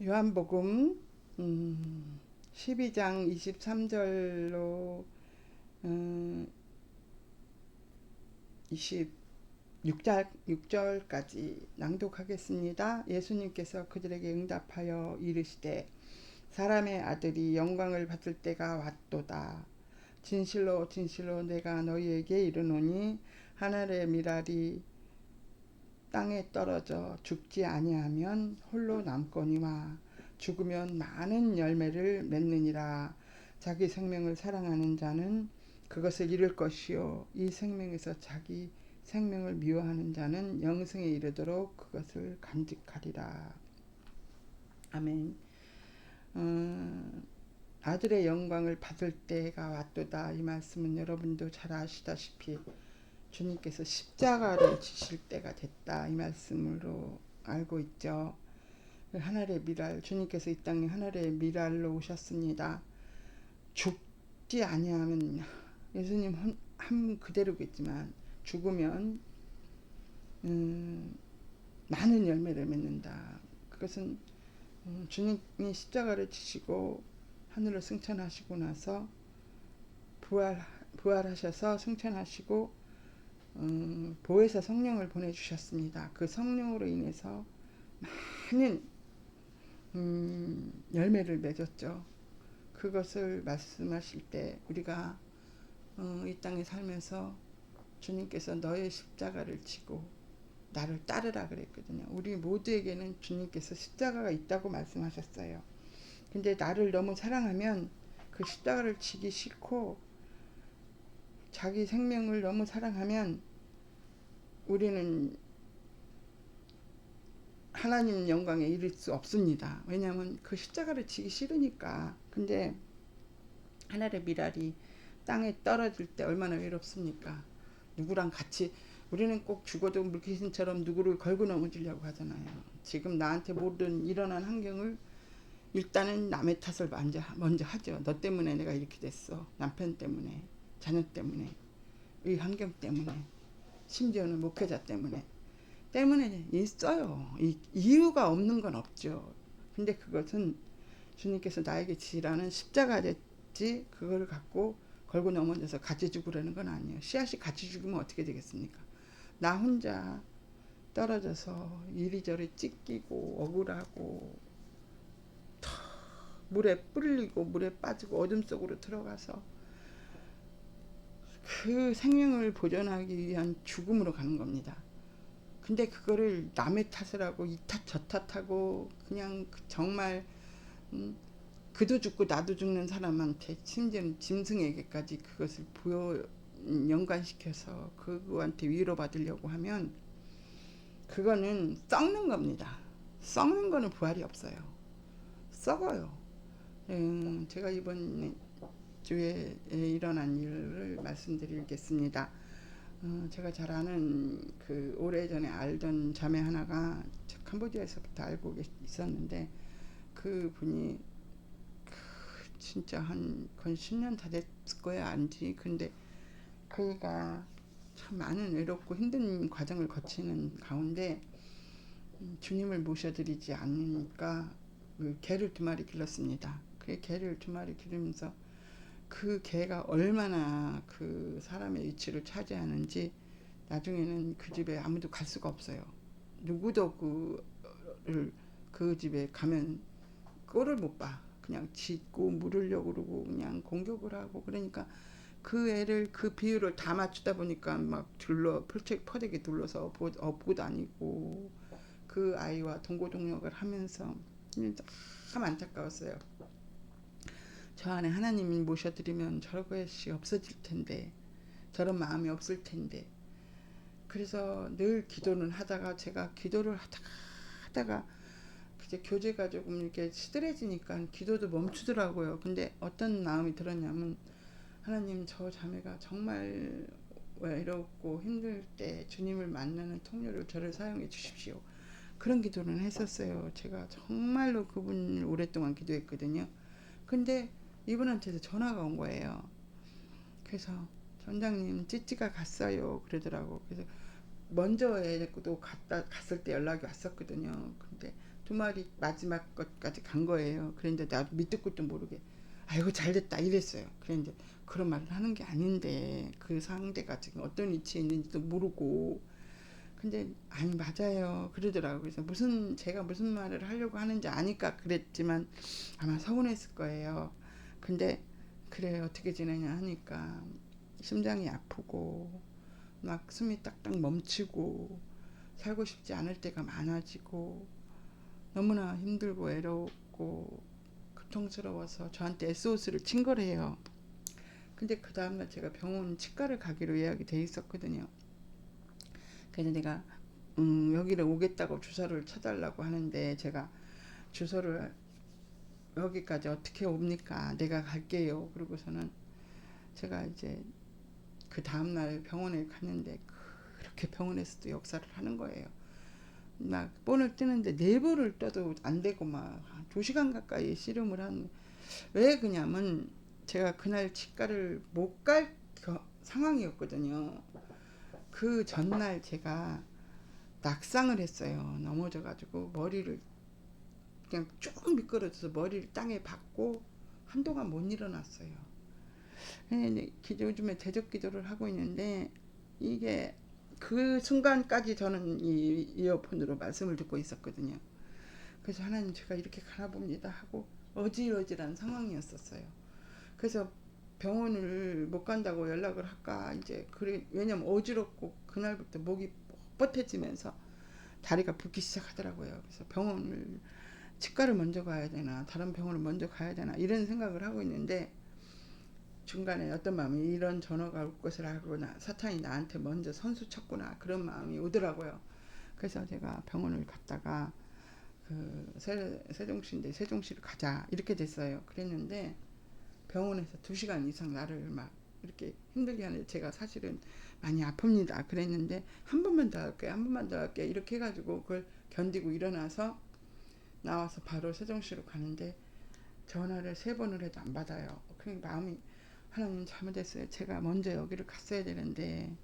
요한복음 12장 23절로 26절까지 낭독하겠습니다. 예수님께서 그들에게 응답하여 이르시되 사람의 아들이 영광을 받을 때가 왔도다. 진실로 진실로 내가 너희에게 이르노니 하늘의 미랄이 땅에 떨어져 죽지 아니하면 홀로 남거니와 죽으면 많은 열매를 맺느니라. 자기 생명을 사랑하는 자는 그것을 잃을 것이요 이 생명에서 자기 생명을 미워하는 자는 영생에 이르도록 그것을 간직하리라. 아멘. 아들의 영광을 받을 때가 왔도다. 이 말씀은 여러분도 잘 아시다시피 주님께서 십자가를 지실 때가 됐다. 이 말씀으로 알고 있죠. 하늘의 미랄, 주님께서 이 땅에 하늘의 미랄로 오셨습니다. 죽지 아니하면, 예수님 한 그대로겠지만 죽으면 많은 열매를 맺는다. 그것은 주님이 십자가를 지시고 하늘로 승천하시고 나서 부활하셔서 승천하시고 보혜사 성령을 보내주셨습니다. 그 성령으로 인해서 많은 열매를 맺었죠. 그것을 말씀하실 때 우리가 이 땅에 살면서 주님께서 너의 십자가를 지고 나를 따르라 그랬거든요. 우리 모두에게는 주님께서 십자가가 있다고 말씀하셨어요. 근데 나를 너무 사랑하면 그 십자가를 지기 싫고 자기 생명을 너무 사랑하면 우리는 하나님 영광에 이를 수 없습니다. 왜냐하면 그 십자가를 지기 싫으니까. 근데 하늘의 미랄이 땅에 떨어질 때 얼마나 외롭습니까? 누구랑 같이, 우리는 꼭 죽어도 물귀신처럼 누구를 걸고 넘어지려고 하잖아요. 지금 나한테 모든 일어난 환경을 일단은 남의 탓을 먼저 하죠. 너 때문에 내가 이렇게 됐어. 남편 때문에, 자녀 때문에, 이 환경 때문에, 심지어는 목회자 때문에 있어요. 이유가 없는 건 없죠. 근데 그것은 주님께서 나에게 지라는 십자가 됐지 그걸 갖고 걸고 넘어져서 같이 죽으라는 건 아니에요. 씨앗이 같이 죽으면 어떻게 되겠습니까? 나 혼자 떨어져서 이리저리 찢기고 억울하고 물에 불리고 물에 빠지고 어둠 속으로 들어가서 그 생명을 보존하기 위한 죽음으로 가는 겁니다. 근데 그거를 남의 탓을 하고 이 탓 저 탓하고 그냥 정말 그도 죽고 나도 죽는 사람한테 심지어는 짐승에게까지 그것을 연관시켜서 그거한테 위로받으려고 하면 그거는 썩는 겁니다. 썩는 거는 부활이 없어요. 썩어요. 제가 이번 주에 일어난 일을 말씀드리겠습니다. 제가 잘 아는 그 오래전에 알던 자매 하나가 캄보디아에서부터 알고 있었는데 그 분이 진짜 거의 10년 다 됐을 거야 안지. 근데 그가 참 많은 외롭고 힘든 과정을 거치는 가운데 주님을 모셔드리지 않으니까 그 개를 2마리 길렀습니다. 그 개를 2마리 기르면서 그 개가 얼마나 그 사람의 위치를 차지하는지 나중에는 그 집에 아무도 갈 수가 없어요. 누구도 그 집에 가면 꼴을 못 봐. 그냥 짖고 물으려고 그러고 그냥 공격을 하고. 그러니까 그 애를 그 비율을 다 맞추다 보니까 막 퍼대기 둘러서 업고 다니고 그 아이와 동고동락을 하면서 참 안타까웠어요. 저 안에 하나님이 모셔드리면 저것이 없어질 텐데, 저런 마음이 없을 텐데. 그래서 늘 기도는 하다가 제가 기도를 하다가 이제 교제가 조금 이렇게 시들해지니까 기도도 멈추더라고요. 근데 어떤 마음이 들었냐면, 하나님, 저 자매가 정말 외롭고 힘들 때 주님을 만나는 통로를 저를 사용해 주십시오. 그런 기도는 했었어요. 제가 정말로 그분을 오랫동안 기도했거든요. 근데 이분한테서 전화가 온 거예요. 그래서 전장님 찌찌가 갔어요 그러더라고. 그래서 먼저 또 갔을 때 연락이 왔었거든요. 근데 두 마리 마지막 것까지 간 거예요. 그런데 나도 밑도 끝도 모르게 아이고 잘됐다 이랬어요. 그런데 그런 말을 하는 게 아닌데 그 상대가 지금 어떤 위치에 있는지도 모르고 근데 아니 맞아요 그러더라고요. 그래서 제가 무슨 말을 하려고 하는지 아니까 그랬지만 아마 서운했을 거예요. 근데 그래 어떻게 지내냐 하니까 심장이 아프고 막 숨이 딱딱 멈추고 살고 싶지 않을 때가 많아지고 너무나 힘들고 외롭고 고통스러워서 저한테 SOS를 친 거래요. 근데 그 다음날 제가 병원 치과를 가기로 예약이 돼 있었거든요. 그래서 내가 여기를 오겠다고 주소를 쳐달라고 하는데 제가 주소를 여기까지 어떻게 옵니까? 내가 갈게요. 그러고서는 제가 이제 그 다음날 병원에 갔는데 그렇게 병원에서도 역사를 하는 거예요. 막 본을 뜨는데 네 번을 떠도 안 되고 막 2시간 가까이 씨름을 한 왜 그냐면 제가 그날 치과를 못 갈 상황이었거든요. 그 전날 제가 낙상을 했어요. 넘어져 가지고 머리를 그냥 쭉 미끄러져서 머리를 땅에 박고 한동안 못 일어났어요. 요즘에 대적 기도를 하고 있는데 이게 그 순간까지 저는 이 이어폰으로 말씀을 듣고 있었거든요. 그래서 하나님 제가 이렇게 가나 봅니다 하고 어질어질한 상황이었었어요. 그래서 병원을 못 간다고 연락을 할까 이제 그래 왜냐면 어지럽고 그날부터 목이 뻣뻣해지면서 다리가 붓기 시작하더라고요. 그래서 병원을 치과를 먼저 가야 되나 다른 병원을 먼저 가야 되나 이런 생각을 하고 있는데 중간에 어떤 마음이 이런 전화가 올 것을 알고 사탄이 나한테 먼저 선수 쳤구나 그런 마음이 오더라고요. 그래서 제가 병원을 갔다가 그 세종시인데 세종시를 가자 이렇게 됐어요. 그랬는데 병원에서 2시간 이상 나를 막 이렇게 힘들게 하는데 제가 사실은 많이 아픕니다. 그랬는데 한 번만 더 할게요. 한 번만 더 할게요. 이렇게 해가지고 그걸 견디고 일어나서 나와서 바로 세종시로 가는데 전화를 3번을 해도 안 받아요. 그 마음이 하나님 잘못했어요. 제가 먼저 여기를 갔어야 되는데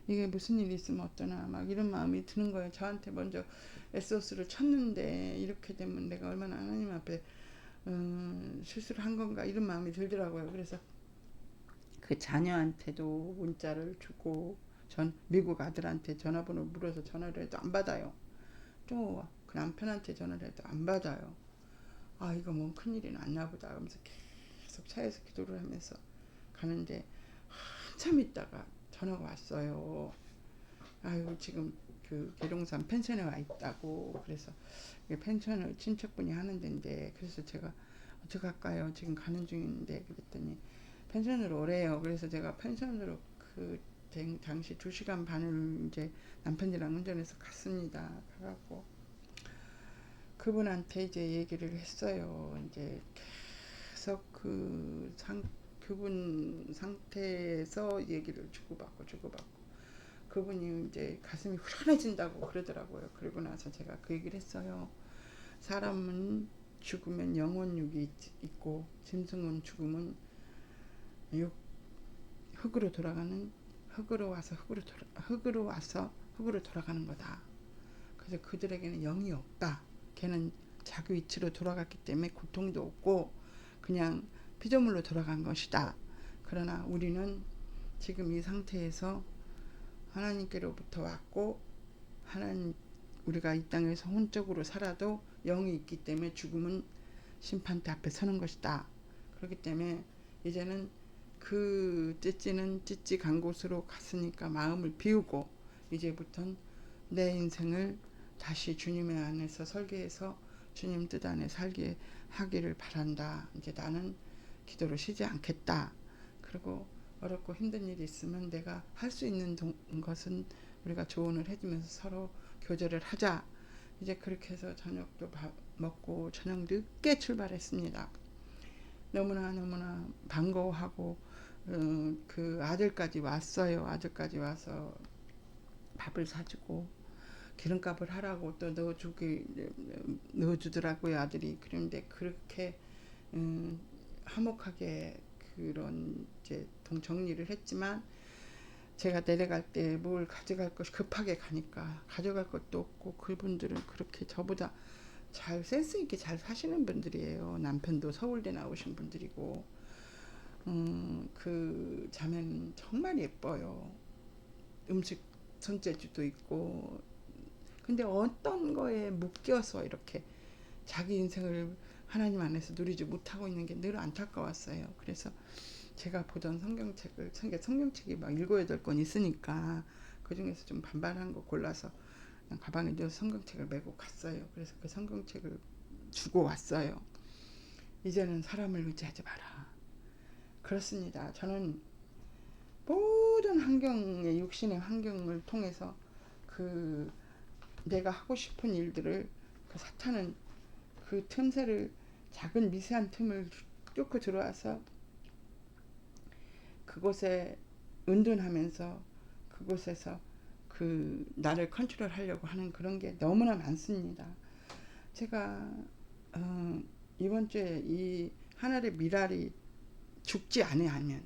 이게 무슨 일이 있으면 어떠나 막 이런 마음이 드는 거예요. 저한테 먼저 SOS를 쳤는데 이렇게 되면 내가 얼마나 하나님 앞에 실수를 한 건가 이런 마음이 들더라고요. 그래서 그 자녀한테도 문자를 주고 전 미국 아들한테 전화번호 물어서 전화를 해도 안 받아요. 또 그 남편한테 전화를 해도 안 받아요. 아 이거 뭐 큰일이 났나 보다 하면서 계속 차에서 기도를 하면서 가는데 한참 있다가 전화가 왔어요. 아유 지금 그 계룡산 펜션에 와 있다고. 그래서 펜션을 친척분이 하는 데인데 그래서 제가 어떻게 할까요? 지금 가는 중인데 그랬더니 펜션으로 오래요. 그래서 제가 펜션으로 그 당시 2시간 반을 이제 남편이랑 운전해서 갔습니다. 가갖고 그분한테 이제 얘기를 했어요. 이제 계속 그분 상태에서 얘기를 주고받고 그분이 이제 가슴이 후련해진다고 그러더라고요. 그러고 나서 제가 그 얘기를 했어요. 사람은 죽으면 영혼육이 있고 짐승은 죽으면 흙으로 돌아가는 흙으로 와서 흙으로 돌아가는 거다. 그래서 그들에게는 영이 없다. 걔는 자기 위치로 돌아갔기 때문에 고통도 없고 그냥 피조물로 돌아간 것이다. 그러나 우리는 지금 이 상태에서 하나님께로부터 왔고 하나님 우리가 이 땅에서 혼적으로 살아도 영이 있기 때문에 죽음은 심판대 앞에 서는 것이다. 그렇기 때문에 이제는 그 찌찌 간 곳으로 갔으니까 마음을 비우고 이제부턴 내 인생을 다시 주님의 안에서 설계해서 주님 뜻 안에 살게 하기를 바란다. 이제 나는 기도를 쉬지 않겠다. 그리고 어렵고 힘든 일이 있으면 내가 할 수 있는 것은 우리가 조언을 해주면서 서로 교제를 하자. 이제 그렇게 해서 저녁도 먹고 저녁 늦게 출발했습니다. 너무나 반가워하고 그 아들까지 왔어요. 아들까지 와서 밥을 사주고 기름값을 하라고 또 넣어주더라고요. 아들이. 그런데 그렇게 화목하게 그런 이제 정리를 했지만 제가 내려갈 때 뭘 가져갈 것이 급하게 가니까 가져갈 것도 없고 그분들은 그렇게 저보다 잘 센스 있게 잘 사시는 분들이에요. 남편도 서울대 나오신 분들이고, 그 자매는 정말 예뻐요. 음식 손재주도 있고. 근데 어떤 거에 묶여서 이렇게 자기 인생을 하나님 안에서 누리지 못하고 있는 게 늘 안타까웠어요. 그래서 제가 보던 성경책이 막 7, 8권 있으니까 그 중에서 좀 반반한 거 골라서 그냥 가방에 넣어서 성경책을 메고 갔어요. 그래서 그 성경책을 주고 왔어요. 이제는 사람을 의지하지 마라. 그렇습니다. 저는 모든 환경의 육신의 환경을 통해서 그 내가 하고 싶은 일들을 그 사탄은 그 틈새를 작은 미세한 틈을 뚫고 들어와서 그곳에 은둔하면서 그곳에서 그 나를 컨트롤하려고 하는 그런 게 너무나 많습니다. 제가 이번 주에 이 하늘의 미랄이 죽지 아니하면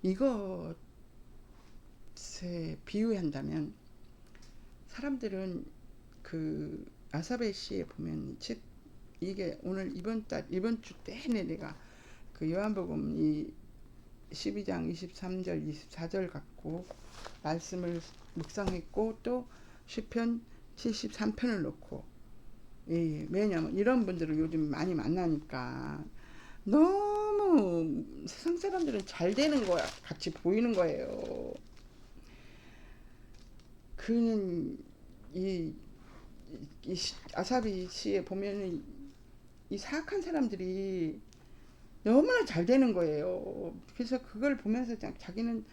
이것에 비유한다면 사람들은 그 아사베 시에 보면 이게 오늘 이번 주 내내 내가 그 요한복음 이 12장 23절 24절 갖고 말씀을 묵상했고 또 시편 73편을 놓고 왜냐면 이런 분들을 요즘 많이 만나니까 너무 세상 사람들은 잘 되는 거야 같이 보이는 거예요. 그는 이 아사비 시에 보면은 이 사악한 사람들이 너무나 잘 되는 거예요. 그래서 그걸 보면서 자기는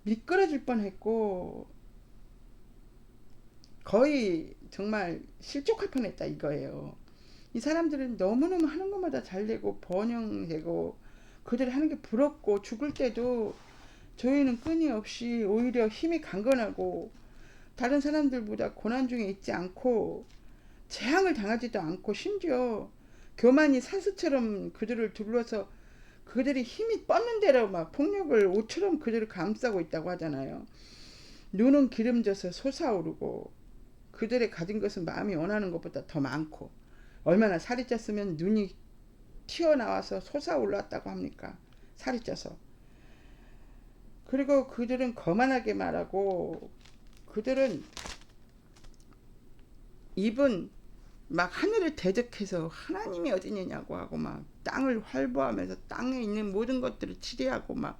미끄러질 뻔했고 거의 정말 실족할 뻔했다 이거예요. 이 사람들은 너무너무 하는 것마다 잘 되고 번영되고 그들이 하는 게 부럽고 죽을 때도 저희는 끊임없이 오히려 힘이 강건하고 다른 사람들보다 고난 중에 있지 않고 재앙을 당하지도 않고 심지어 교만이 사슴처럼 그들을 둘러서 그들이 힘이 뻗는 대로 막 폭력을 옷처럼 그들을 감싸고 있다고 하잖아요. 눈은 기름져서 솟아오르고 그들의 가진 것은 마음이 원하는 것보다 더 많고 얼마나 살이 쪘으면 눈이 튀어나와서 솟아올랐다고 합니까? 살이 쪄서. 그리고 그들은 거만하게 말하고 그들은 입은 막 하늘을 대적해서 하나님이 어디냐고 하고 막 땅을 활보하면서 땅에 있는 모든 것들을 치리하고 막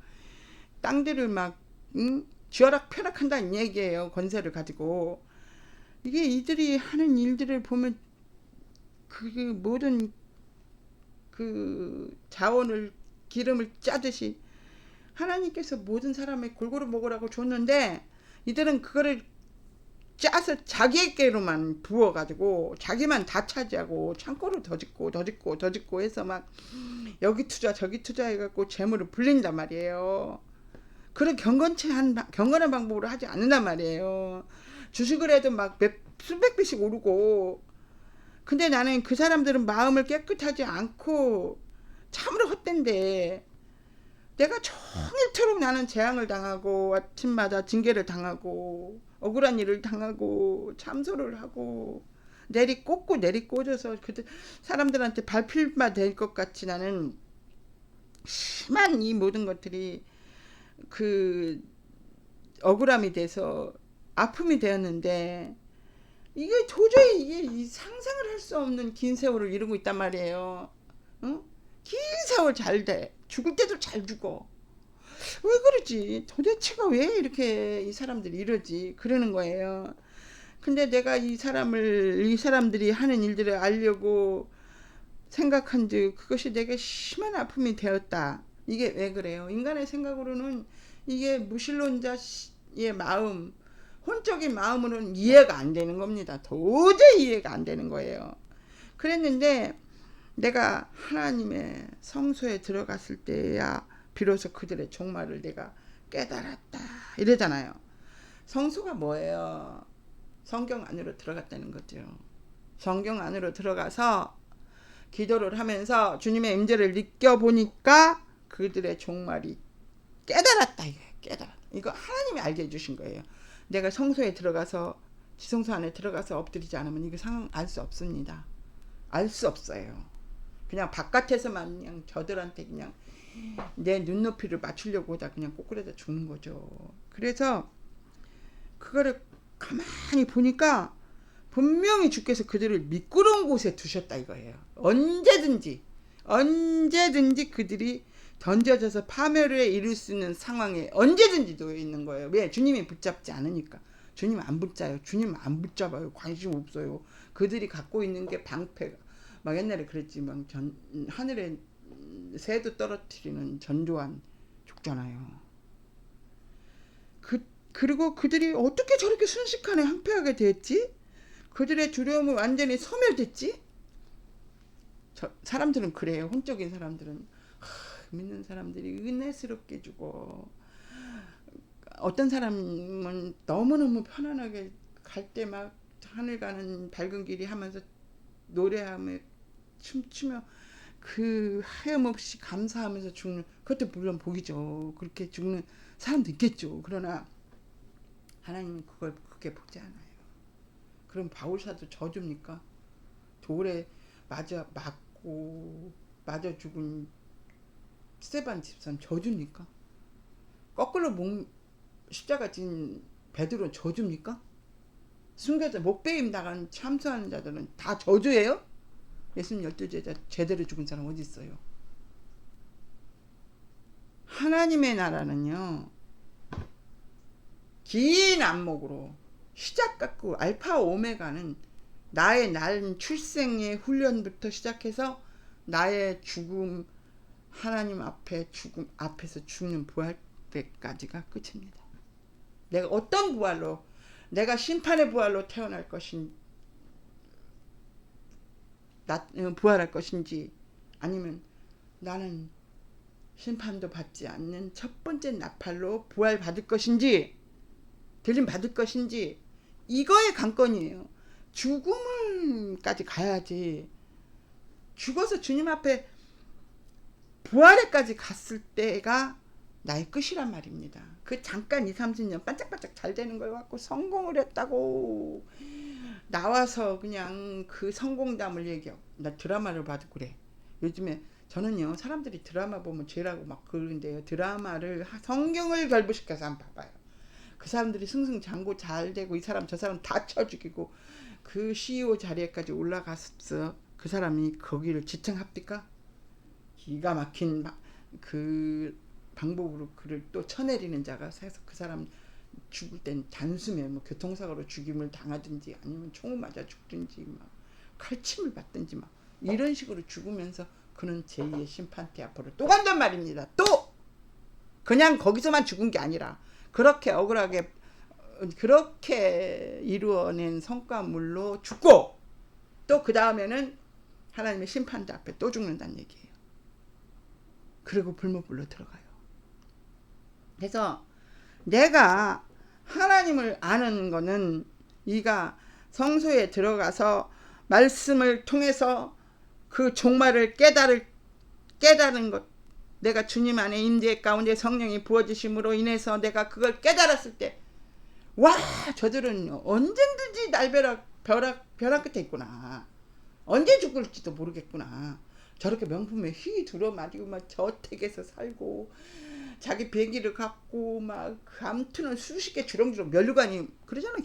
땅들을 막 쥐어락펴락한다는 얘기예요. 권세를 가지고. 이게 이들이 하는 일들을 보면 그 모든 그 자원을 기름을 짜듯이 하나님께서 모든 사람의 골고루 먹으라고 줬는데 이들은 그거를 짜서 자기에게로만 부어가지고 자기만 다 차지하고 창고를 더 짓고 해서 막 여기 투자 저기 투자 해갖고 재물을 불린단 말이에요. 그런 경건한 방법으로 하지 않는단 말이에요. 주식을 해도 막 수백 배씩 오르고. 근데 나는 그 사람들은 마음을 깨끗하지 않고 참으로 헛된데 내가 종일토록 나는 재앙을 당하고 아침마다 징계를 당하고 억울한 일을 당하고 참소를 하고 내리꽂아서 그 사람들한테 발필마 될 것 같이 나는 심한 이 모든 것들이 그 억울함이 돼서 아픔이 되었는데 이게 도저히 이게 상상을 할 수 없는 긴 세월을 이루고 있단 말이에요. 응? 긴 세월 잘 돼. 죽을 때도 잘 죽어. 왜 그러지? 도대체가 왜 이렇게 이 사람들이 이러지? 그러는 거예요. 근데 내가 이 사람들이 하는 일들을 알려고 생각한즉 그것이 내게 심한 아픔이 되었다. 이게 왜 그래요? 인간의 생각으로는 이게 무신론자의 마음, 혼적인 마음으로는 이해가 안 되는 겁니다. 도저히 이해가 안 되는 거예요. 그랬는데 내가 하나님의 성소에 들어갔을 때야 비로소 그들의 종말을 내가 깨달았다 이러잖아요. 성소가 뭐예요? 성경 안으로 들어갔다는 거죠. 성경 안으로 들어가서 기도를 하면서 주님의 임재를 느껴보니까 그들의 종말이 깨달았다. 이거 하나님이 알게 해주신 거예요. 내가 성소에 들어가서 지성소 안에 들어가서 엎드리지 않으면 이거 상황 알 수 없습니다. 알 수 없어요. 그냥 바깥에서만 그냥 저들한테 그냥 내 눈높이를 맞추려고 다 그냥 꼬꾸라져 죽는 거죠. 그래서 그거를 가만히 보니까 분명히 주께서 그들을 미끄러운 곳에 두셨다 이거예요. 언제든지 그들이 던져져서 파멸을 이룰 수 있는 상황에 언제든지 놓여 있는 거예요. 왜? 주님이 붙잡지 않으니까. 주님 안 붙잡아요. 주님 안 붙잡아요. 관심 없어요. 그들이 갖고 있는 게 방패가 막 옛날에 그랬지만 하늘에 새도 떨어뜨리는 전조한 족잖아요. 그리고 그들이 어떻게 저렇게 순식간에 항폐하게 됐지? 그들의 두려움은 완전히 소멸됐지? 사람들은 그래요. 혼적인 사람들은 믿는 사람들이 은혜스럽게 주고 어떤 사람은 너무너무 편안하게 갈 때 막 하늘 가는 밝은 길이 하면서 노래하며 춤추며 그 하염없이 감사하면서 죽는 그것도 물론 복이죠. 그렇게 죽는 사람도 있겠죠. 그러나 하나님은 그게 복지 않아요. 그럼 바울사도 저줍니까? 돌에 맞아 죽은 스데반 집사는 저줍니까? 거꾸로 십자가 진 베드로는 저줍니까? 순교자 목베임 나간 참수하는 자들은 다 저주예요? 예수님 12제자 제대로 죽은 사람 어디 있어요? 하나님의 나라는요 긴 안목으로 시작 같고 알파 오메가는 나의 날 출생의 훈련부터 시작해서 나의 죽음 하나님 앞에 죽음 앞에서 죽는 부활 때까지가 끝입니다. 내가 어떤 부활로 내가 심판의 부활로 태어날 부활할 것인지 아니면 나는 심판도 받지 않는 첫 번째 나팔로 부활 받을 것인지 들림 받을 것인지 이거의 관건이에요. 죽음을까지 가야지. 죽어서 주님 앞에 부활에까지 갔을 때가 나의 끝이란 말입니다. 그 잠깐 20-30년 반짝반짝 잘 되는 걸 갖고 성공을 했다고 나와서 그냥 그 성공담을 얘기하고 나 드라마를 봐도 그래. 요즘에 저는요 사람들이 드라마 보면 죄라고 막 그러는데요. 드라마를 성경을 결부시켜서 한번 봐봐요. 그 사람들이 승승장구 잘 되고 이 사람 저 사람 다 쳐 죽이고 그 CEO 자리에까지 올라갔어. 그 사람이 거기를 지탱합니까? 기가 막힌 그 방법으로 그를 또 쳐내리는 자가 세서 그 사람 죽을 땐 단숨에 뭐 교통사고로 죽임을 당하든지 아니면 총을 맞아 죽든지 막 칼침을 받든지 막 이런 식으로 죽으면서 그는 제2의 심판대 앞으로 또 간단 말입니다. 또 그냥 거기서만 죽은 게 아니라 그렇게 억울하게 그렇게 이루어낸 성과물로 죽고 또 그 다음에는 하나님의 심판대 앞에 또 죽는다는 얘기예요. 그리고 불못불로 들어가요. 그래서 내가 하나님을 아는 거는 네가 성소에 들어가서 말씀을 통해서 그 종말을 깨달은 것, 내가 주님 안에 임재 가운데 성령이 부어지심으로 인해서 내가 그걸 깨달았을 때 와 저들은 언제든지 벼락 끝에 있구나. 언제 죽을지도 모르겠구나. 저렇게 명품에 휘 들어맞이고 막 저택에서 살고 자기 비행기를 갖고 막 암투는 수십 개 주렁주렁 면류관이 그러잖아요.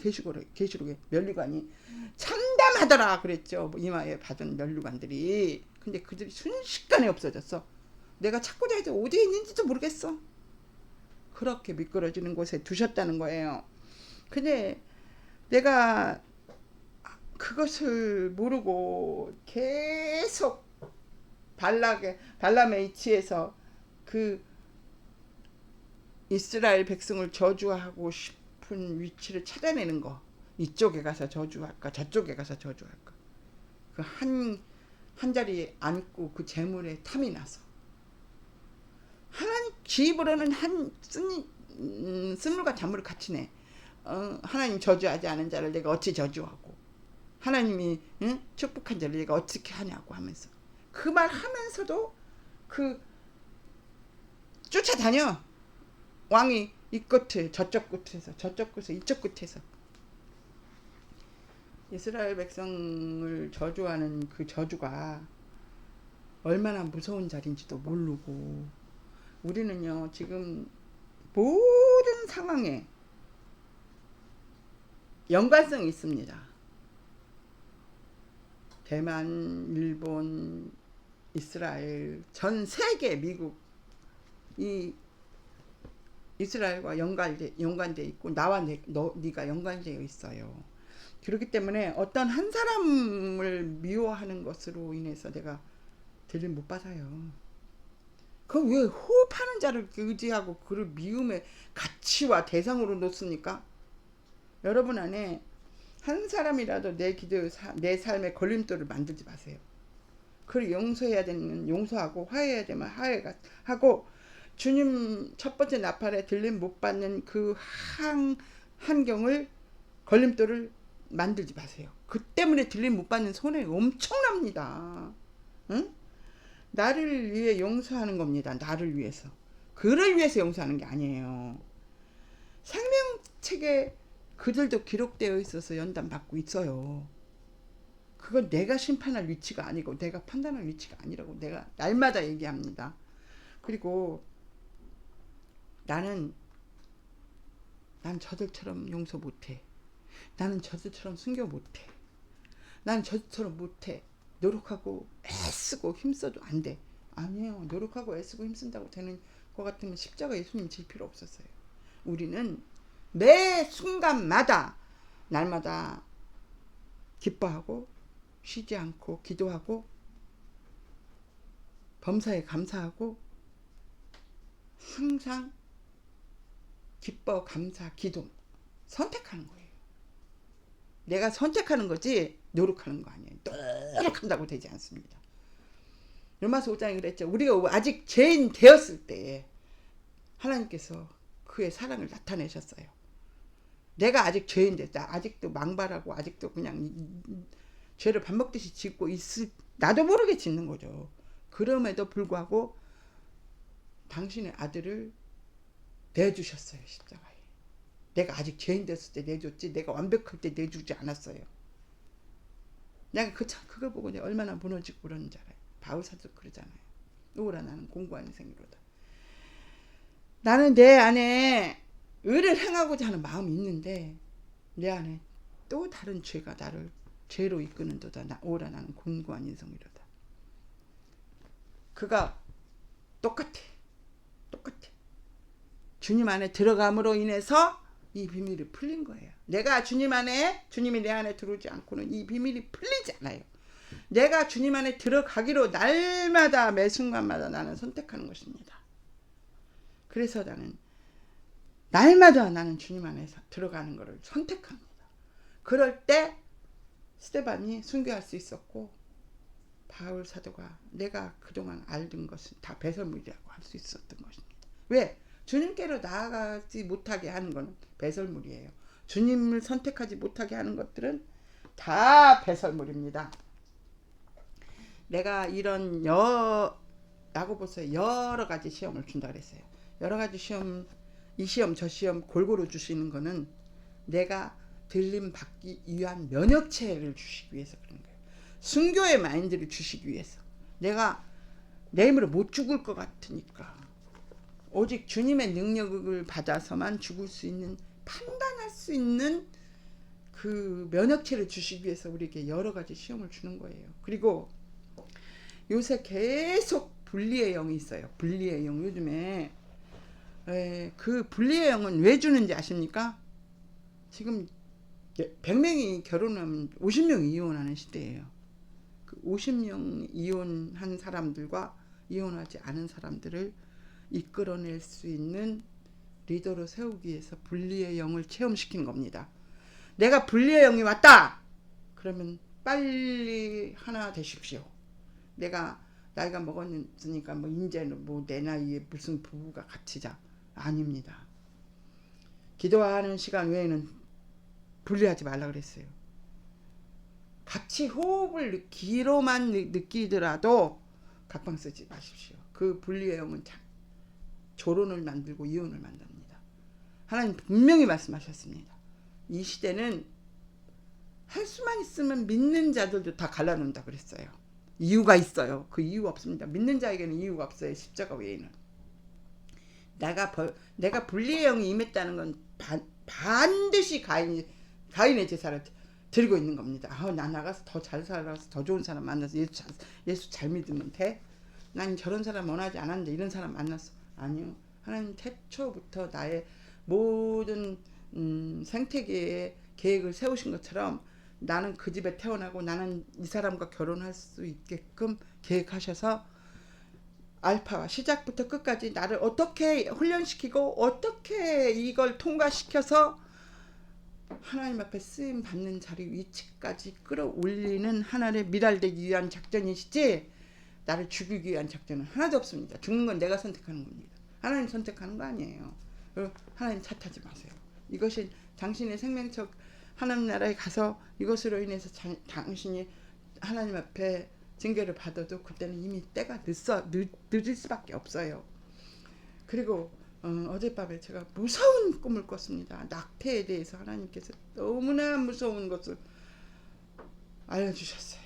계시록에 면류관이 참담하더라 그랬죠. 이마에 받은 면류관들이. 근데 그들이 순식간에 없어졌어. 내가 찾고자 해도 어디에 있는지도 모르겠어. 그렇게 미끄러지는 곳에 두셨다는 거예요. 근데 내가 그것을 모르고 계속 발람의 이치에서 그 이스라엘 백성을 저주하고 싶은 위치를 찾아내는 거. 이쪽에 가서 저주할까 저쪽에 가서 저주할까. 그 한 자리에 앉고 그 재물에 탐이 나서 하나님 기입으로는 쓴물과 잔물을 같이 내. 하나님 저주하지 않은 자를 내가 어찌 저주하고 하나님이 축복한 자를 내가 어떻게 하냐고 하면서 그 말 하면서도 그 쫓아다녀. 왕이 이 끝에 저쪽 끝에서 이쪽 끝에서 이스라엘 백성을 저주하는 그 저주가 얼마나 무서운 자리인지도 모르고, 우리는요 지금 모든 상황에 연관성이 있습니다. 대만, 일본, 이스라엘, 전 세계, 미국, 이 이스라엘과 연관돼 있고 나와 네가 연관되어 있어요. 그렇기 때문에 어떤 한 사람을 미워하는 것으로 인해서 내가 들림 못 받아요. 그럼 왜 호흡하는 자를 의지하고 그를 미움의 가치와 대상으로 놓습니까? 여러분 안에 한 사람이라도 내 삶의 걸림돌을 만들지 마세요. 그를 용서해야 되는 용서하고, 화해해야 되면 화해하고, 주님 첫 번째 나팔에 들림 못 받는 그 환경을, 걸림돌을 만들지 마세요. 그 때문에 들림 못 받는 손해가 엄청납니다. 응? 나를 위해 용서하는 겁니다. 나를 위해서. 그를 위해서 용서하는 게 아니에요. 생명책에 그들도 기록되어 있어서 연단받고 있어요. 그건 내가 심판할 위치가 아니고 내가 판단할 위치가 아니라고 내가 날마다 얘기합니다. 그리고 난 저들처럼 용서 못해. 나는 저들처럼 순교 못해. 나는 저들처럼 못해. 노력하고 애쓰고 힘써도 안 돼. 아니에요. 노력하고 애쓰고 힘쓴다고 되는 것 같으면 십자가 예수님 질 필요 없었어요. 우리는 매 순간마다 날마다 기뻐하고 쉬지 않고 기도하고 범사에 감사하고 항상 기뻐 감사 기도 선택하는 거예요. 내가 선택하는 거지 노력하는 거 아니에요. 노력한다고 되지 않습니다. 로마서 5장에 그랬죠. 우리가 아직 죄인 되었을 때 하나님께서 그의 사랑을 나타내셨어요. 내가 아직 죄인 됐다. 아직도 망발하고 아직도 그냥 죄를 밥 먹듯이 짓고 나도 모르게 짓는 거죠. 그럼에도 불구하고 당신의 아들을 내주셨어요. 십자가에. 내가 아직 죄인 됐을 때 내줬지 내가 완벽할 때 내주지 않았어요. 내가 그걸 보고 내가 얼마나 무너지고 그러는지 알아요. 바울사도 그러잖아요. 우울한 나는 공고한 인생이로다. 나는 내 안에 의를 행하고자 하는 마음이 있는데 내 안에 또 다른 죄가 나를 죄로 이끄는도다. 오라 나는 공고한 인생이로다. 그가 똑같아. 주님 안에 들어감으로 인해서 이 비밀이 풀린 거예요. 내가 주님이 내 안에 들어오지 않고는 이 비밀이 풀리지 않아요. 내가 주님 안에 들어가기로 날마다 매 순간마다 나는 선택하는 것입니다. 그래서 날마다 나는 주님 안에 들어가는 것을 선택합니다. 그럴 때 스데반이 순교할 수 있었고 바울 사도가 내가 그동안 알던 것은 다 배설물이라고 할 수 있었던 것입니다. 왜? 주님께로 나아가지 못하게 하는 것은 배설물이에요. 주님을 선택하지 못하게 하는 것들은 다 배설물입니다. 내가 이런 야고보서에 여러 가지 시험을 준다 그랬어요. 여러 가지 시험, 이 시험 저 시험 골고루 주시는 거는 내가 들림 받기 위한 면역체를 주시기 위해서 그런 거예요. 순교의 마인드를 주시기 위해서. 내가 내 힘으로 못 죽을 것 같으니까 오직 주님의 능력을 받아서만 죽을 수 있는, 판단할 수 있는 그 면역체를 주시기 위해서 우리에게 여러 가지 시험을 주는 거예요. 그리고 요새 계속 분리의 영이 있어요. 분리의 영. 요즘에 그 분리의 영은 왜 주는지 아십니까? 지금 100명이 결혼하면 50명이 이혼하는 시대예요. 그 50명 이혼한 사람들과 이혼하지 않은 사람들을 이끌어낼 수 있는 리더로 세우기 위해서 분리의 영을 체험시킨 겁니다. 내가 분리의 영이 왔다! 그러면 빨리 하나 되십시오. 내가 나이가 먹었으니까 이제는 내 나이에 무슨 부부가 같이자. 아닙니다. 기도하는 시간 외에는 분리하지 말라 그랬어요. 같이 호흡을 귀로만 느끼더라도 각방 쓰지 마십시오. 그 분리의 영은 조론을 만들고 이혼을 만듭니다. 하나님 분명히 말씀하셨습니다. 이 시대는 할 수만 있으면 믿는 자들도 다 갈라놓는다 그랬어요. 이유가 있어요. 그 이유 없습니다. 믿는 자에게는 이유가 없어요. 십자가 외에는. 내가 불리의 영이 임했다는 건 반드시 가인의 제사를 드리고 있는 겁니다. 나 나가서 더 잘 살아서 더 좋은 사람 만나서 예수 잘 믿으면 돼? 난 저런 사람 원하지 않았는데 이런 사람 만났어. 아니요. 하나님 태초부터 나의 모든 생태계의 계획을 세우신 것처럼 나는 그 집에 태어나고 나는 이 사람과 결혼할 수 있게끔 계획하셔서 알파와 시작부터 끝까지 나를 어떻게 훈련시키고 어떻게 이걸 통과시켜서 하나님 앞에 쓰임 받는 자리 위치까지 끌어올리는 하나님의 미랄되기 위한 작전이시지 나를 죽이기 위한 작전은 하나도 없습니다. 죽는 건 내가 선택하는 겁니다. 하나님 선택하는 거 아니에요. 하나님 탓하지 마세요. 이것이 당신의 생명적 하나님 나라에 가서 이것으로 인해서 당신이 하나님 앞에 징계를 받아도 그때는 이미 때가 늦을 수밖에 없어요. 그리고 어젯밤에 제가 무서운 꿈을 꿨습니다. 낙태에 대해서 하나님께서 너무나 무서운 것을 알려주셨어요.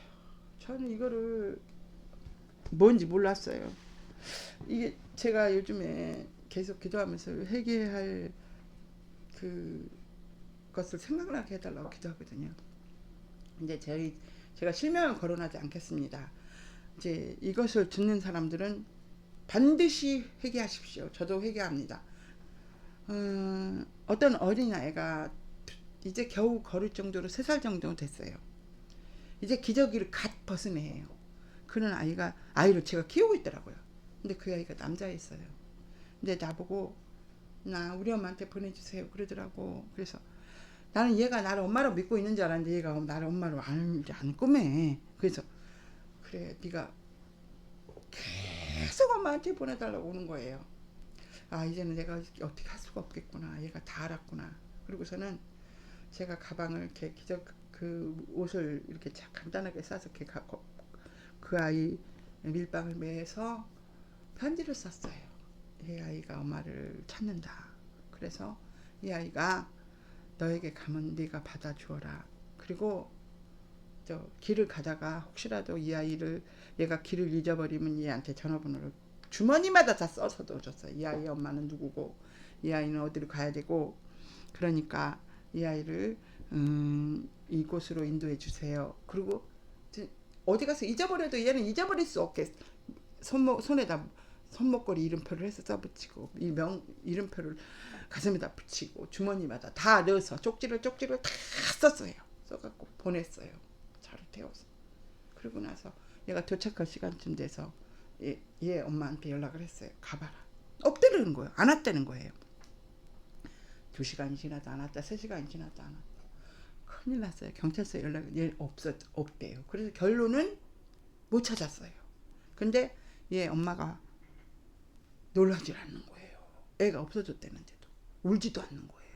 저는 이거를 뭔지 몰랐어요. 이게 제가 요즘에 계속 기도하면서 회개할 그 것을 생각나게 해달라고 기도하거든요. 근데 제가 실명을 거론하지 않겠습니다. 이제 이것을 듣는 사람들은 반드시 회개하십시오. 저도 회개합니다. 어떤 어린아이가 이제 겨우 걸을 정도로 3살 정도 됐어요. 이제 기저귀를 갓 벗은 애예요. 그런 아이를 제가 키우고 있더라고요. 근데 그 아이가 남자였어요. 근데 나보고 나 우리 엄마한테 보내주세요 그러더라고. 그래서 나는 얘가 나를 엄마로 믿고 있는 줄 알았는데 얘가 나를 엄마로 안 꾸매. 그래서 그래 네가 계속 엄마한테 보내달라고 오는 거예요. 이제는 내가 어떻게 할 수가 없겠구나. 얘가 다 알았구나. 그리고서는 제가 가방을 이렇게 그 옷을 이렇게 간단하게 싸서 이렇게 그 아이 밀방을 매서 편지를 썼어요. 이 아이가 엄마를 찾는다. 그래서 이 아이가 너에게 가면 네가 받아주어라. 그리고 저 길을 가다가 혹시라도 이 아이를 얘가 길을 잊어버리면 얘한테 전화번호를 주머니마다 다 써서 넣어줬어요. 이 아이의 엄마는 누구고 이 아이는 어디로 가야 되고 그러니까 이 아이를 이곳으로 인도해 주세요. 그리고 어디 가서 잊어버려도 얘는 잊어버릴 수 없게 손에다 손목걸이 이름표를 해서 써붙이고 이름표를 가슴에다 붙이고 주머니마다 다 넣어서 쪽지를 다 썼어요. 써갖고 보냈어요. 차를 태워서. 그리고 나서 얘가 도착할 시간쯤 돼서 얘 엄마한테 연락을 했어요. 가봐라. 없다는 거예요. 안 왔다는 거예요. 2시간이 지나도 안 왔다. 3시간이 지나도 안 왔다. 큰일 났어요. 경찰서 연락이 얘 없대요. 그래서 결론은 못 찾았어요. 근데 얘 엄마가 놀라질 않는 거예요. 애가 없어졌다는데도 울지도 않는 거예요.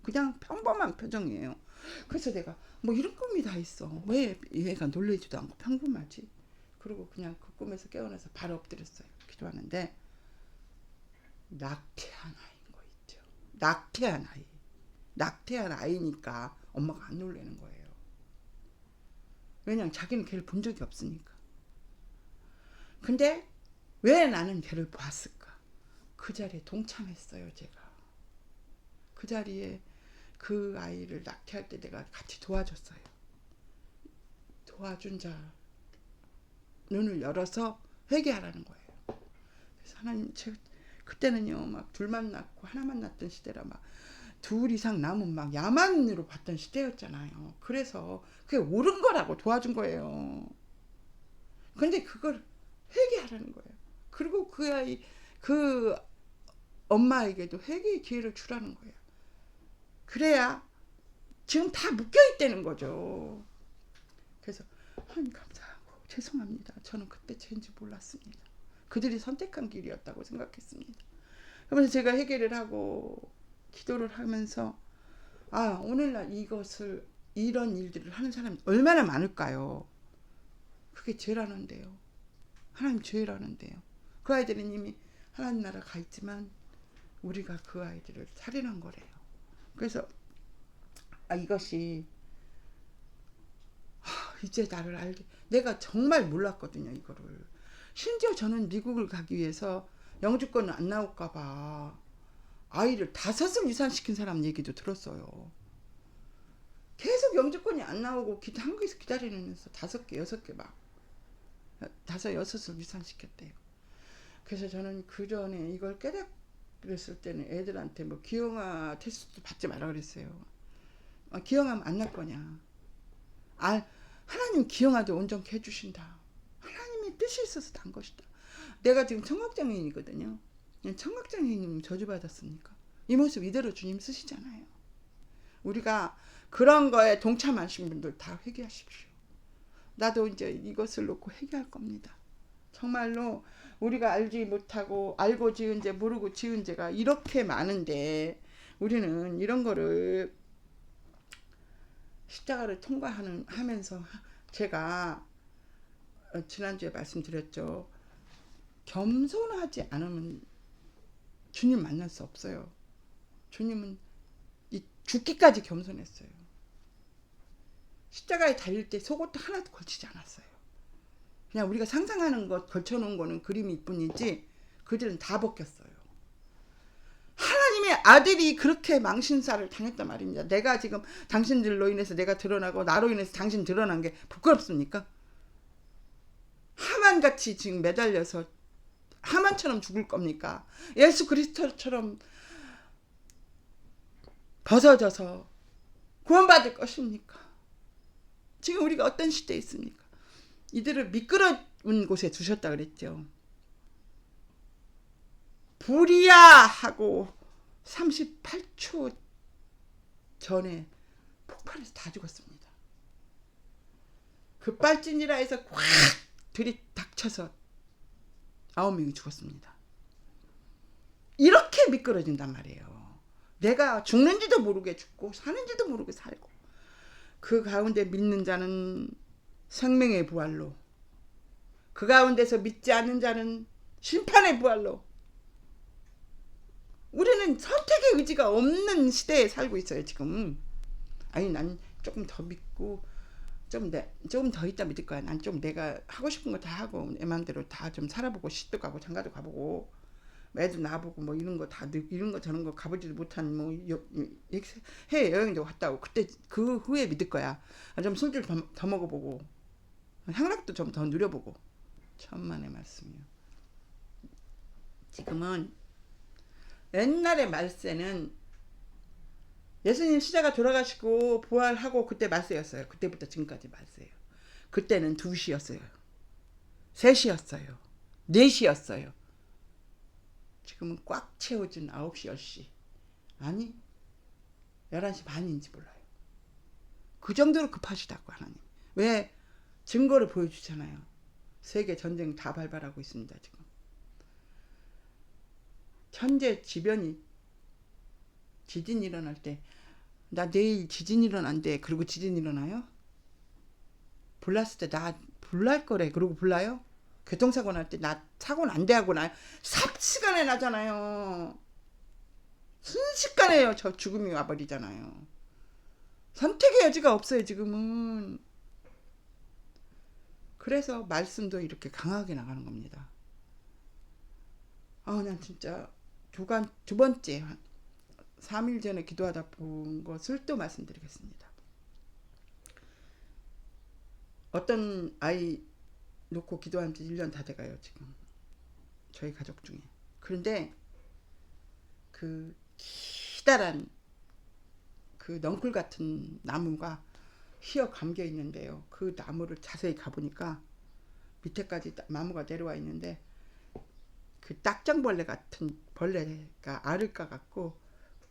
그냥 평범한 표정이에요. 그래서 내가 뭐 이런 꿈이 다 있어. 왜 얘가 놀라지도 않고 평범하지? 그리고 그냥 그 꿈에서 깨어나서 바로 엎드렸어요. 기도하는데 낙태한 아이인 거 있죠. 낙태한 아이니까 엄마가 안 놀라는 거예요. 왜냐면 자기는 걔를 본 적이 없으니까. 근데 왜 나는 걔를 봤을까? 그 자리에 동참했어요. 제가. 그 자리에 그 아이를 낙태할 때 내가 같이 도와줬어요. 도와준 자 눈을 열어서 회개하라는 거예요. 그래서 하나님, 그때는요 막 둘만 낳고 하나만 낳던 시대라 막 둘 이상 낳으면 막 야만으로 봤던 시대였잖아요. 그래서 그게 옳은 거라고 도와준 거예요. 근데 그걸 회개하라는 거예요. 그리고 그 엄마에게도 회개의 기회를 주라는 거예요. 그래야 지금 다 묶여있다는 거죠. 그래서 하나님 감사하고 죄송합니다. 저는 그때 죄인지 몰랐습니다. 그들이 선택한 길이었다고 생각했습니다. 그러면서 제가 회개를 하고 기도를 하면서 오늘날 이런 일들을 하는 사람이 얼마나 많을까요? 그게 죄라는데요. 하나님 죄라는데요. 그 아이들은 이미 하나님 나라 가 있지만 우리가 그 아이들을 살인한 거래요. 그래서 이것이 이제 나를 알게. 내가 정말 몰랐거든요, 이거를. 심지어 저는 미국을 가기 위해서 영주권은 안 나올까봐 아이를 5을 유산시킨 사람 얘기도 들었어요. 계속 영주권이 안 나오고 한국에서 기다리면서 5개, 6개 막 5, 6을 유산시켰대요. 그래서 저는 그 전에 이걸 깨닫았을 때는 애들한테 뭐 기형아 테스트 받지 마라 그랬어요. 기형하면 안 날 거냐. 하나님 기형아도 온전케 해주신다. 하나님의 뜻이 있어서 난 것이다. 내가 지금 청각장애인이거든요. 청각장애인이면 저주받았습니까? 이 모습 이대로 주님 쓰시잖아요. 우리가 그런 거에 동참하신 분들 다 회개하십시오. 나도 이제 이것을 놓고 회개할 겁니다. 정말로 우리가 알지 못하고 알고 지은 죄 모르고 지은 죄가 이렇게 많은데 우리는 이런 거를 십자가를 통과하면서 제가 지난주에 말씀드렸죠. 겸손하지 않으면 주님 만날 수 없어요. 주님은 죽기까지 겸손했어요. 십자가에 달릴 때 속옷도 하나도 걸치지 않았어요. 그냥 우리가 상상하는 것 걸쳐놓은 거는 그림일 뿐이지 그들은 다 벗겼어요. 하나님의 아들이 그렇게 망신살을 당했단 말입니다. 내가 지금 당신들로 인해서 내가 드러나고 나로 인해서 당신 드러난 게 부끄럽습니까? 하만같이 지금 매달려서 하만처럼 죽을 겁니까? 예수 그리스도처럼 벗어져서 구원받을 것입니까? 지금 우리가 어떤 시대에 있습니까? 이들을 미끄러운 곳에 두셨다 그랬죠. 불이야 하고 38초 전에 폭발해서 다 죽었습니다. 급발진이라 해서 확 들이닥쳐서 9명이 죽었습니다. 이렇게 미끄러진단 말이에요. 내가 죽는지도 모르게 죽고 사는지도 모르게 살고 그 가운데 믿는 자는 생명의 부활로 그 가운데서 믿지 않는 자는 심판의 부활로 우리는 선택의 의지가 없는 시대에 살고 있어요 지금. 아니 난 조금 더 믿고 좀 더 있다 믿을 거야. 난 좀 내가 하고 싶은 거 다 하고 내 마음대로 다 좀 살아보고 시도 가고 장가도 가보고 애도 낳아보고 뭐 이런 거 다 이런 거 저런 거 가보지도 못한 뭐 해외 여행도 갔다 오고 그때 그 후에 믿을 거야. 좀 술좀 더 먹어보고 향락도 좀 더 누려보고. 천만의 말씀이요. 지금은 옛날의 말세는 예수님 십자가 돌아가시고 부활하고 그때 말세였어요. 그때부터 지금까지 말세예요. 그때는 2시였어요. 3시였어요. 4시였어요. 지금은 꽉 채워진 9시, 10시. 아니 11시 반인지 몰라요. 그 정도로 급하시다고 하나님. 왜? 증거를 보여주잖아요. 세계 전쟁 다 발발하고 있습니다. 지금. 현재 지변이 지진 일어날 때 나 내일 지진 일어난대. 그리고 지진 일어나요? 불났을 때 나 불날 거래. 그러고 불나요? 교통사고 날 때 나 사고 난대 하고 나요? 삽시간에 나잖아요. 순식간에 저 죽음이 와버리잖아요. 선택의 여지가 없어요 지금은. 그래서 말씀도 이렇게 강하게 나가는 겁니다. 난 진짜 두 번째 3일 전에 기도하다 본 것을 또 말씀드리겠습니다. 어떤 아이 놓고 기도한 지 1년 다 돼가요 지금. 저희 가족 중에. 그런데 그 기다란 그 넝쿨 같은 나무가 휘어 감겨 있는데요. 그 나무를 자세히 가보니까 밑에까지 나무가 내려와 있는데 그 딱정벌레 같은 벌레가 알을 까갖고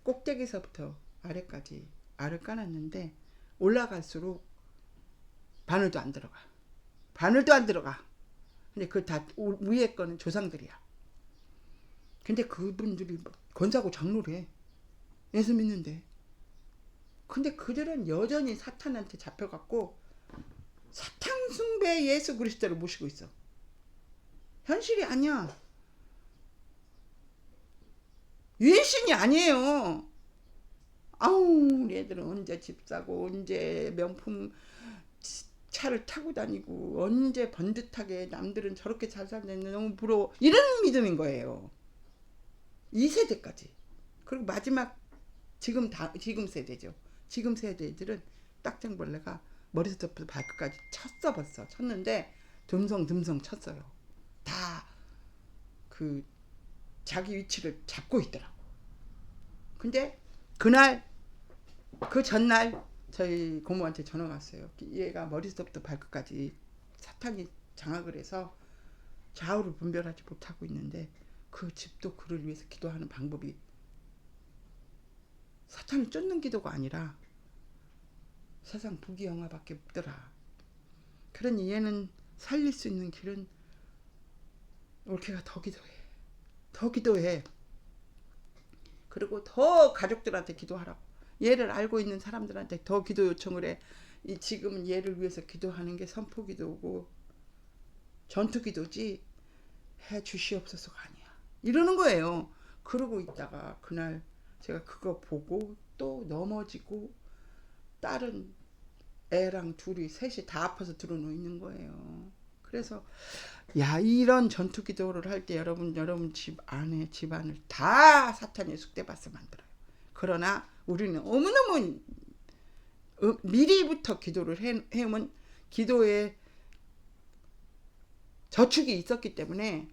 꼭대기서부터 아래까지 알을 까놨는데 올라갈수록 바늘도 안 들어가. 바늘도 안 들어가. 근데 그 다 위에 거는 조상들이야. 근데 그분들이 권사고 장로래. 예수 믿는데. 근데 그들은 여전히 사탄한테 잡혀갖고 사탄 숭배 예수 그리스도를 모시고 있어. 현실이 아니야. 유해신이 아니에요. 아우 우리 애들은 언제 집 사고 언제 명품 차를 타고 다니고 언제 번듯하게 남들은 저렇게 잘 살았는데 너무 부러워 이런 믿음인 거예요. 2세대까지. 그리고 마지막 지금 세대죠. 지금 세대들은 딱정벌레가 머리부터 발끝까지 쳤어 벌써 쳤는데 듬성듬성 쳤어요. 다 그 자기 위치를 잡고 있더라고. 근데 그날 그 전날 저희 고모한테 전화가 왔어요. 얘가 머리부터 발끝까지 사탄이 장악을 해서 좌우를 분별하지 못하고 있는데 그 집도 그를 위해서 기도하는 방법이 사탄을 쫓는 기도가 아니라 세상 부귀영화밖에 없더라. 그러니 얘는 살릴 수 있는 길은 올케가 더 기도해. 더 기도해. 그리고 더 가족들한테 기도하라고. 얘를 알고 있는 사람들한테 더 기도 요청을 해. 지금은 얘를 위해서 기도하는 게 선포기도고 전투기도지 해 주시옵소서가 아니야. 이러는 거예요. 그러고 있다가 그날 제가 그거 보고 또 넘어지고 딸은 애랑 둘이 셋이 다 아파서 들어놓여 있는 거예요. 그래서 야 이런 전투기도를 할 때 여러분 집 안에 집안을 다 사탄의 쑥대밭을 만들어요. 그러나 우리는 너무너무 미리부터 기도를 해오면 기도에 저축이 있었기 때문에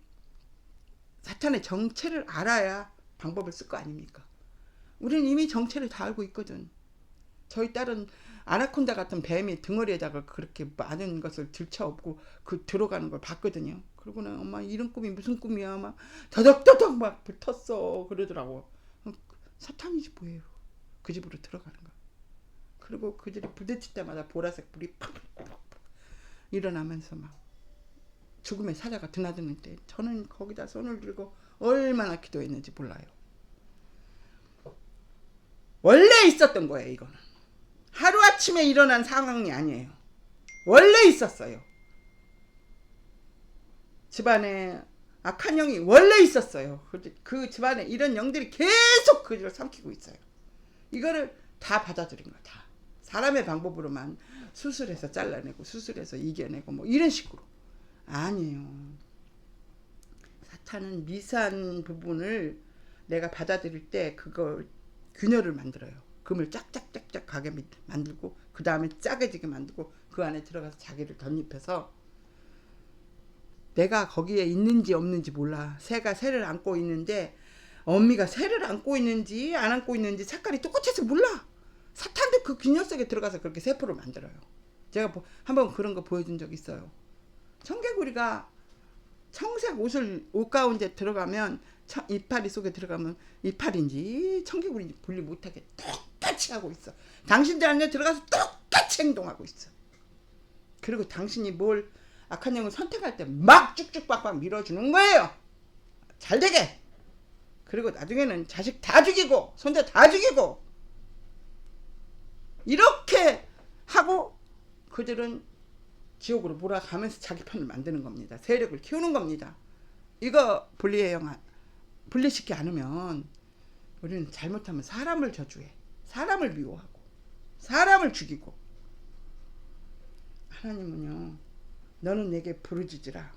사탄의 정체를 알아야 방법을 쓸 거 아닙니까? 우리는 이미 정체를 다 알고 있거든. 저희 딸은 아나콘다 같은 뱀이 등어리에다가 그렇게 많은 것을 들쳐업고 그 들어가는 걸 봤거든요. 그러고는 엄마 이런 꿈이 무슨 꿈이야 막 더덕더덕 막 붙었어 그러더라고. 사탄이지 뭐예요. 그 집으로 들어가는 거. 그리고 그들이 부딪힐 때마다 보라색 불이 팍팍팍 일어나면서 막 죽음의 사자가 드나드는 때 저는 거기다 손을 들고 얼마나 기도했는지 몰라요. 원래 있었던 거예요. 이거는 하루아침에 일어난 상황이 아니에요. 원래 있었어요. 집안에 악한 영이 원래 있었어요. 그 집안에 이런 영들이 계속 그들을 삼키고 있어요. 이거를 다 받아들인 거야. 다 사람의 방법으로만 수술해서 잘라내고 수술해서 이겨내고 뭐 이런 식으로 아니에요. 사탄은 미세한 부분을 내가 받아들일 때 그걸 균열을 만들어요. 금을 짝짝짝짝 가게 만들고 그 다음에 짜게지게 만들고 그 안에 들어가서 자기를 덧입혀서 내가 거기에 있는지 없는지 몰라. 새가 새를 안고 있는데 어미가 새를 안고 있는지 안 안고 있는지 색깔이 똑같아서 몰라. 사탄도 그 균열 속에 들어가서 그렇게 세포를 만들어요. 제가 한번 그런 거 보여준 적 있어요. 청개구리가 청색 옷 가운데 들어가면 이파리 속에 들어가면 이파리인지 청개구리인지 분리 못하게 똑같이 하고 있어. 당신들 안에 들어가서 똑같이 행동하고 있어. 그리고 당신이 뭘 악한 영을 선택할 때 막 쭉쭉 빡빡 밀어주는 거예요. 잘 되게. 그리고 나중에는 자식 다 죽이고 손자 다 죽이고 이렇게 하고 그들은 지옥으로 몰아가면서 자기 편을 만드는 겁니다. 세력을 키우는 겁니다. 이거 분리시키지 않으면 우리는 잘못하면 사람을 저주해. 사람을 미워하고 사람을 죽이고. 하나님은요. 너는 내게 부르짖으라.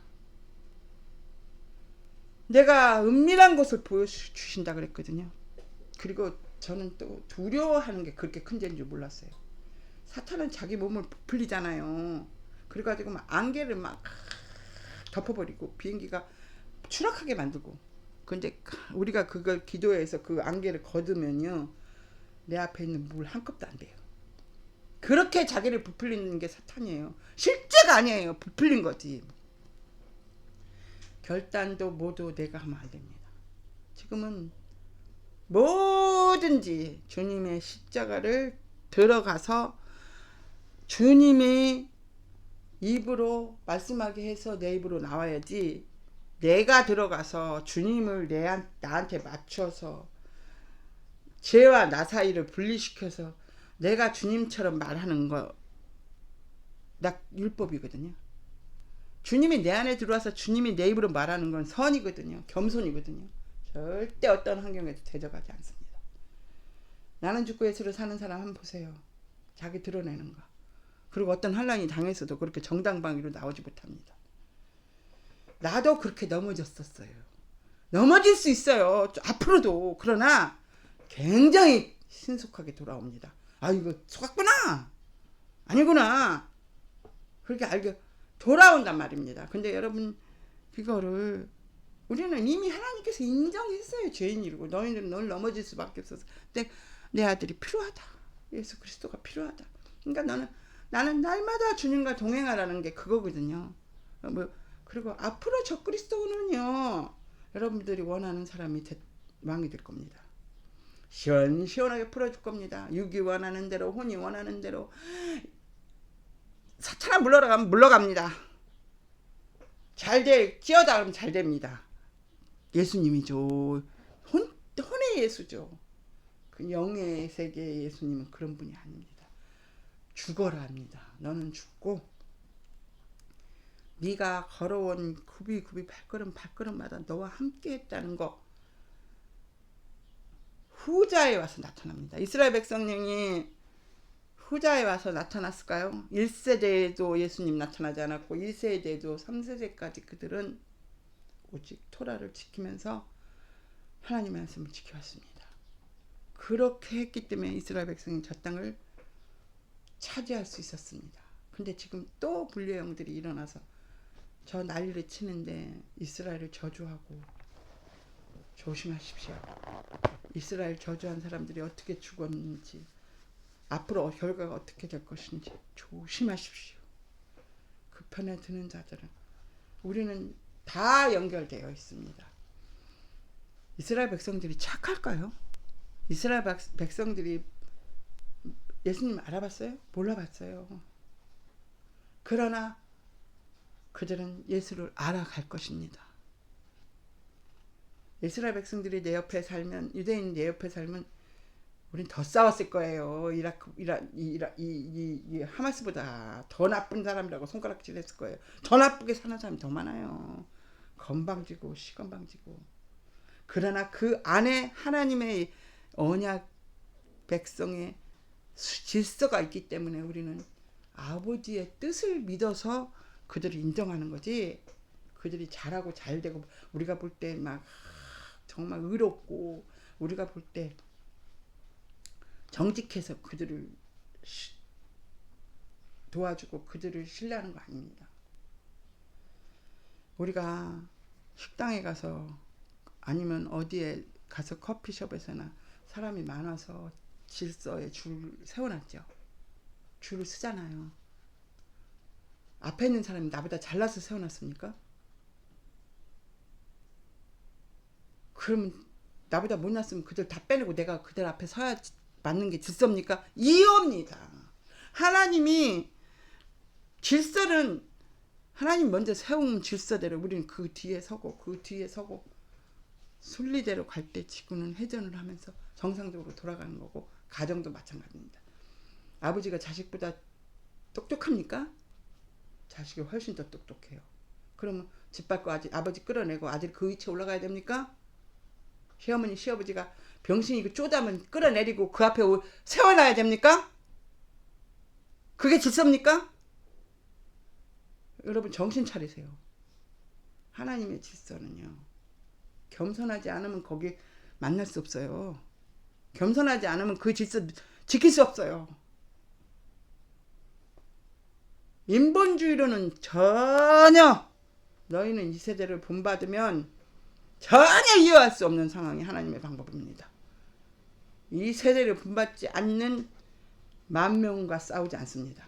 내가 은밀한 것을 보여주신다 그랬거든요. 그리고 저는 또 두려워하는 게 그렇게 큰 죄인 줄 몰랐어요. 사탄은 자기 몸을 부풀리잖아요. 그래가지고 막 안개를 막 덮어버리고 비행기가 추락하게 만들고. 근데 우리가 그걸 기도해서 그 안개를 거두면요. 내 앞에 있는 물 한 컵도 안 돼요. 그렇게 자기를 부풀리는 게 사탄이에요. 실제가 아니에요. 부풀린 거지. 결단도 모두 내가 하면 안 됩니다. 지금은 뭐든지 주님의 십자가를 들어가서 주님의 입으로 말씀하게 해서 내 입으로 나와야지 내가 들어가서 주님을 나한테 맞춰서 죄와 나 사이를 분리시켜서 내가 주님처럼 말하는 거 나 율법이거든요. 주님이 내 안에 들어와서 주님이 내 입으로 말하는 건 선이거든요. 겸손이거든요. 절대 어떤 환경에도 대적하지 않습니다. 나는 죽고 예수를 사는 사람 한번 보세요. 자기 드러내는 거. 그리고 어떤 환란이 당했어도 그렇게 정당방위로 나오지 못합니다. 나도 그렇게 넘어졌었어요. 넘어질 수 있어요. 앞으로도. 그러나 굉장히 신속하게 돌아옵니다. 아, 이거 속았구나. 아니구나. 그렇게 알게 돌아온단 말입니다. 근데 여러분, 이거를 우리는 이미 하나님께서 인정했어요. 죄인이고 너희는 널 넘어질 수밖에 없어서 내 아들이 필요하다. 예수 그리스도가 필요하다. 그러니까 나는 날마다 주님과 동행하라는 게 그거거든요. 그리고 앞으로 저 그리스도는요, 여러분들이 원하는 사람이 왕이 될 겁니다. 시원시원하게 풀어줄 겁니다. 육이 원하는 대로, 혼이 원하는 대로. 사탄아 물러갑니다. 끼어다 그러면 잘 됩니다. 예수님이죠. 혼의 예수죠. 그 영의 세계의 예수님은 그런 분이 아닙니다. 죽어라 합니다. 너는 죽고 네가 걸어온 굽이 발걸음마다 너와 함께 했다는 거 후자에 와서 나타납니다. 이스라엘 백성님이 후자에 와서 나타났을까요? 1세대에도 예수님 나타나지 않았고 1세대에도 3세대까지 그들은 오직 토라를 지키면서 하나님의 말씀을 지켜왔습니다. 그렇게 했기 때문에 이스라엘 백성이 저 땅을 차지할 수 있었습니다. 근데 지금 또 불의의 영들이 일어나서 저 난리를 치는데 이스라엘을 저주하고 조심하십시오. 이스라엘 저주한 사람들이 어떻게 죽었는지 앞으로 결과가 어떻게 될 것인지 조심하십시오. 그 편에 드는 자들은 우리는 다 연결되어 있습니다. 이스라엘 백성들이 착할까요? 이스라엘 백성들이 예수님 알아봤어요? 몰라봤어요. 그러나 그들은 예수를 알아갈 것입니다. 이스라엘 백성들이 내 옆에 살면, 유대인 내 옆에 살면 우린 더 싸웠을 거예요. 이 하마스보다 더 나쁜 사람이라고 손가락질했을 거예요. 더 나쁘게 사는 사람이 더 많아요. 건방지고 시건방지고. 그러나 그 안에 하나님의 언약 백성의 질서가 있기 때문에 우리는 아버지의 뜻을 믿어서 그들을 인정하는 거지. 그들이 잘하고 잘되고 우리가 볼 때 막 정말 의롭고 우리가 볼 때 정직해서 그들을 도와주고 그들을 신뢰하는 거 아닙니다. 우리가 식당에 가서 아니면 어디에 가서 커피숍에서나 사람이 많아서 질서에 줄 세워놨죠. 줄을 쓰잖아요. 앞에 있는 사람이 나보다 잘나서 세워놨습니까? 그러면 나보다 못났으면 그들 다 빼내고 내가 그들 앞에 서야 맞는 게 질서입니까? 이겁니다. 하나님이 질서는 하나님 먼저 세운 질서대로 우리는 그 뒤에 서고 순리대로 갈 때 지구는 회전을 하면서 정상적으로 돌아가는 거고 가정도 마찬가지입니다. 아버지가 자식보다 똑똑합니까? 자식이 훨씬 더 똑똑해요. 그러면 집 밟고 아버지 끌어내고 아들 그 위치에 올라가야 됩니까? 시어머니 시아버지가 병신이고 쪼다면 끌어내리고 그 앞에 세워놔야 됩니까? 그게 질서입니까? 여러분 정신 차리세요. 하나님의 질서는요, 겸손하지 않으면 거기 만날 수 없어요. 겸손하지 않으면 그 질서 지킬 수 없어요. 인본주의로는 전혀 너희는 이 세대를 본받으면 전혀 이해할 수 없는 상황이 하나님의 방법입니다. 이 세대를 본받지 않는 만 명과 싸우지 않습니다.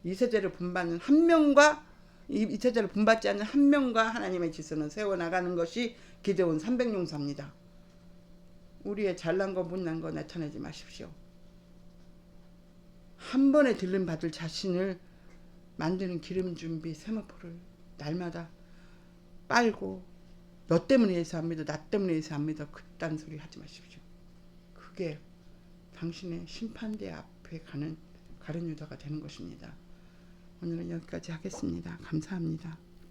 이 세대를 본받는 한 명과 이 세대를 본받지 않는 한 명과 하나님의 질서는 세워나가는 것이 기드온 300용사입니다. 우리의 잘난 거 못난 거 나타내지 마십시오. 한 번에 들림 받을 자신을 만드는 기름 준비 세마포를 날마다 빨고 너 때문에 예수 안 믿어 나 때문에 예수 안 믿어 그딴 소리 하지 마십시오. 그게 당신의 심판대 앞에 가는 가룟 유다가 되는 것입니다. 오늘은 여기까지 하겠습니다. 감사합니다.